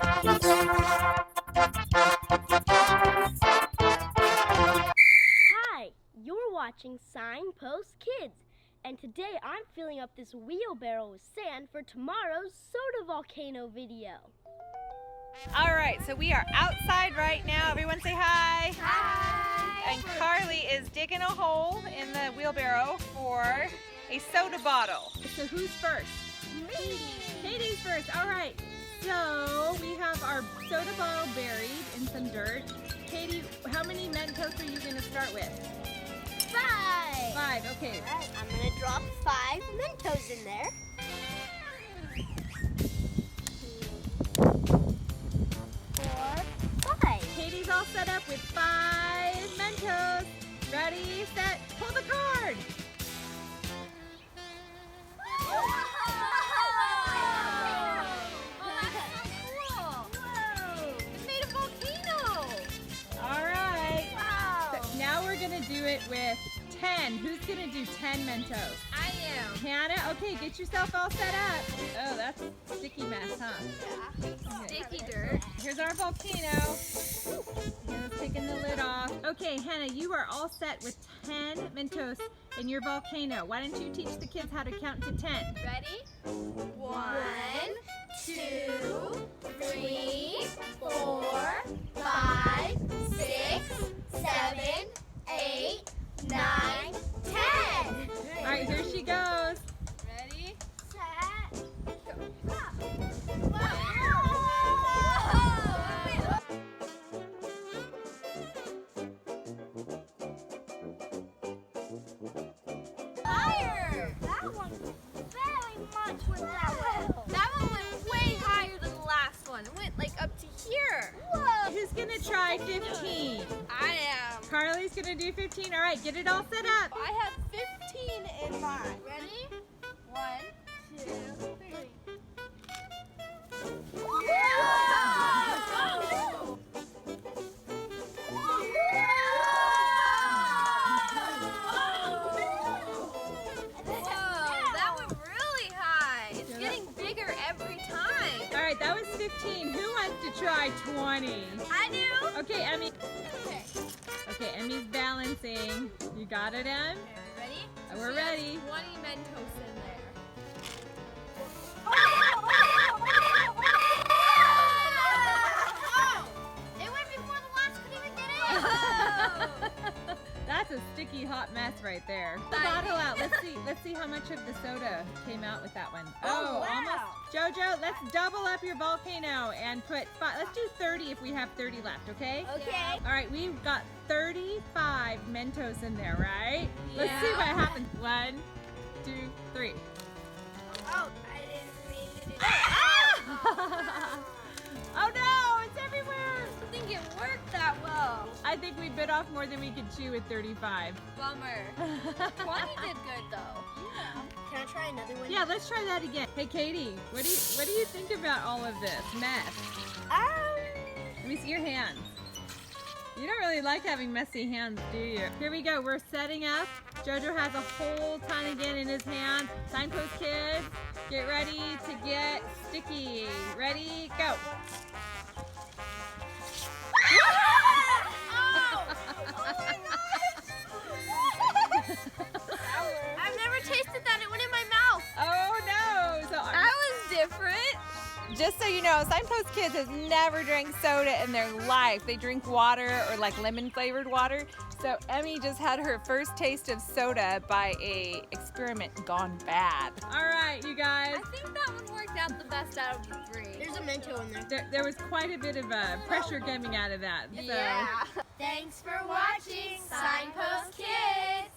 Hi, you're watching Signpost Kids, and today I'm filling up this wheelbarrow with sand for tomorrow's Soda Volcano video. All right, so we are outside right now. Everyone say hi. Hi. And Carly is digging a hole in the wheelbarrow for a soda bottle. So who's first? Me. Katie's first. All right. So we have our soda bottle buried in some dirt. Katie, how many Mentos are you going to start with? 5. 5. Okay. All right, I'm gonna drop 5 Mentos in there. 4, 5. Katie's all set up with 5 Mentos. Ready, set, pull the card. Do it with 10. Who's gonna do 10 Mentos? I am. Hannah? Okay, get yourself all set up. Oh, that's a sticky mess, huh? Yeah. Sticky dirt. Here's our volcano. Hannah's taking the lid off. Okay, Hannah, you are all set with 10 Mentos in your volcano. Why don't you teach the kids how to count to 10? Ready? 1, 2, 3, 4, 5, 6, 7, 8, 9, 10. All right, here she goes. Ready? Set. Go. Higher. That one very much went that way. That one went way higher than the last one. It went like up to here. Whoa. Who's gonna try 15? I am. Carly's gonna do 15. All right, get it all set up. I have 15 in mind. Ready? 1, 2, 3. That was 15. Who wants to try 20? I do. Okay, Emmy. Okay. Okay, Emmy's balancing. You got it, Em? Ready? We're She has ready. 20 Mentos in there. It went before the last could even get in. That's a sticky hot mess right there. The bottle out. Let's see how much of the soda came out with that one. Oh, wow. Almost. Jojo, let's double up your volcano and put let's do 30 if we have 30 left, okay? Okay. All right, we've got 35 Mentos in there, right? Let's see Yeah. what happens. 1, 2, 3. Oh, I didn't mean to do Ah! Oh no, it's everywhere. I think it worked that well. I think we bit off more than we could chew with 35. Bummer. 20 did good though. Yeah. Can I try another one? Yeah, let's try that again. Hey Katie, what do you think about all of this mess? Let me see your hands. You don't really like having messy hands, do you? Here we go, we're setting up. Jojo has a whole ton again in his hand. Signpost kids, get ready to get sticky. Ready, go. I've never tasted that. It went in my mouth. Oh no! So That was different. just so you know, Signpost Kids has never drank soda in their life. They drink water or like lemon flavored water. So Emmy just had her first taste of soda by a experiment gone bad. All right, you guys. I think that one worked out the best out of the 3. There's a Mento in there. There was quite a bit of pressure coming out of that. So. Yeah. Thanks for watching Signpost Kids.